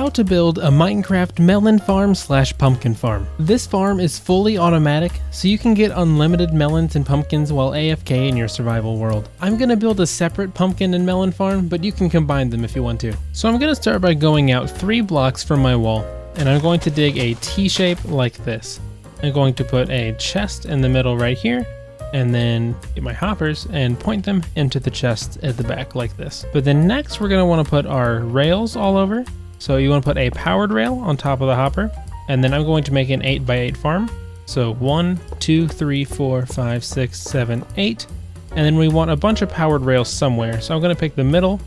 how to build a Minecraft melon farm / pumpkin farm. This farm is fully automatic, so you can get unlimited melons and pumpkins while AFK in your survival world. I'm gonna build a separate pumpkin and melon farm, but you can combine them if you want to. So I'm gonna start by going out 3 blocks from my wall, and I'm going to dig a T shape like this. I'm going to put a chest in the middle right here, and then get my hoppers and point them into the chest at the back like this. But then next we're gonna wanna put our rails all over. So you wanna put a powered rail on top of the hopper, and then I'm going to make an 8x8 farm. So 1, 2, 3, 4, 5, 6, 7, 8. And then we want a bunch of powered rails somewhere. So I'm gonna pick the middle,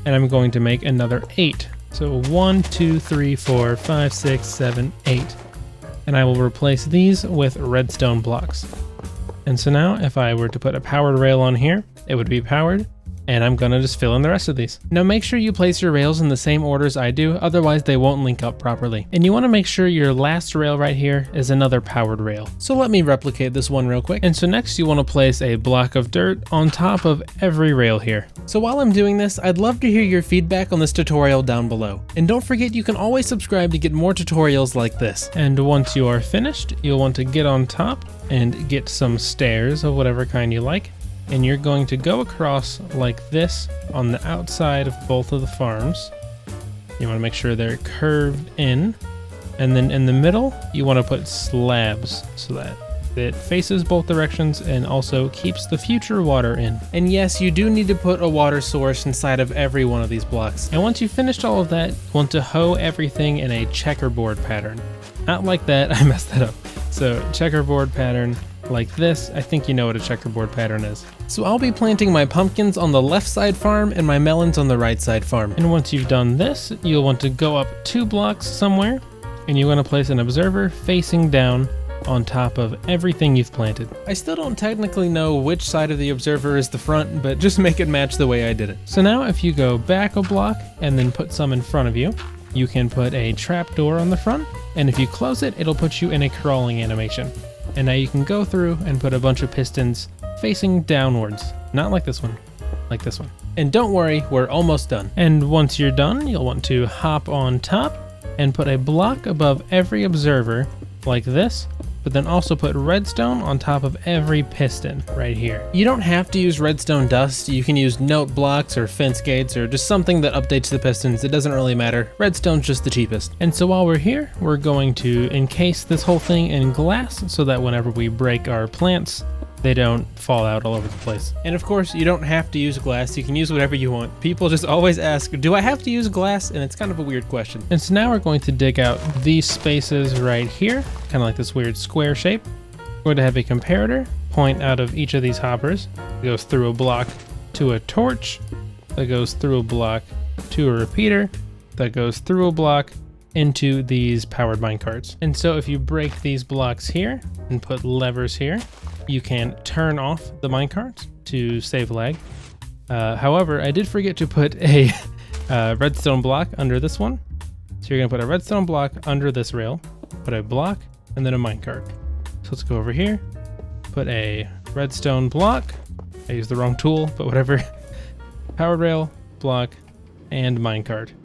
and I'm going to make another 8. So 1, 2, 3, 4, 5, 6, 7, 8. And I will replace these with redstone blocks. And so now if I were to put a powered rail on here, it would be powered, and I'm gonna just fill in the rest of these. Now make sure you place your rails in the same order as I do, otherwise they won't link up properly. And you wanna make sure your last rail right here is another powered rail. So let me replicate this one real quick. And so next you wanna place a block of dirt on top of every rail here. So while I'm doing this, I'd love to hear your feedback on this tutorial down below. And don't forget you can always subscribe to get more tutorials like this. And once you are finished, you'll want to get on top and get some stairs of whatever kind you like. And you're going to go across like this on the outside of both of the farms. You want to make sure they're curved in. And then in the middle, you want to put slabs so that it faces both directions and also keeps the future water in. And yes, you do need to put a water source inside of every one of these blocks. And once you've finished all of that, you want to hoe everything in a checkerboard pattern. Not like that, I messed that up. So checkerboard pattern like this. I think you know what a checkerboard pattern is. So I'll be planting my pumpkins on the left side farm and my melons on the right side farm. And once you've done this, you'll want to go up 2 blocks somewhere, and you want to place an observer facing down on top of everything you've planted. I still don't technically know which side of the observer is the front, but just make it match the way I did it. So now if you go back a block and then put some in front of you, you can put a trapdoor on the front, and if you close it, it'll put you in a crawling animation. And now you can go through and put a bunch of pistons facing downwards. Not like this one, like this one. And don't worry, we're almost done. And once you're done, you'll want to hop on top and put a block above every observer like this, but then also put redstone on top of every piston right here. You don't have to use redstone dust. You can use note blocks or fence gates or just something that updates the pistons. It doesn't really matter. Redstone's just the cheapest. And so while we're here, we're going to encase this whole thing in glass so that whenever we break our plants, they don't fall out all over the place. And of course, you don't have to use glass. You can use whatever you want. People just always ask, do I have to use glass? And it's kind of a weird question. And so now we're going to dig out these spaces right here, kind of like this weird square shape. We're going to have a comparator point out of each of these hoppers. It goes through a block to a torch, that goes through a block to a repeater, that goes through a block into these powered minecarts. And so if you break these blocks here and put levers here, you can turn off the minecart to save lag. However, I did forget to put a redstone block under this one. So you're gonna put a redstone block under this rail, put a block, and then a minecart. So let's go over here, put a redstone block. I used the wrong tool, but whatever. Powered rail, block, and minecart.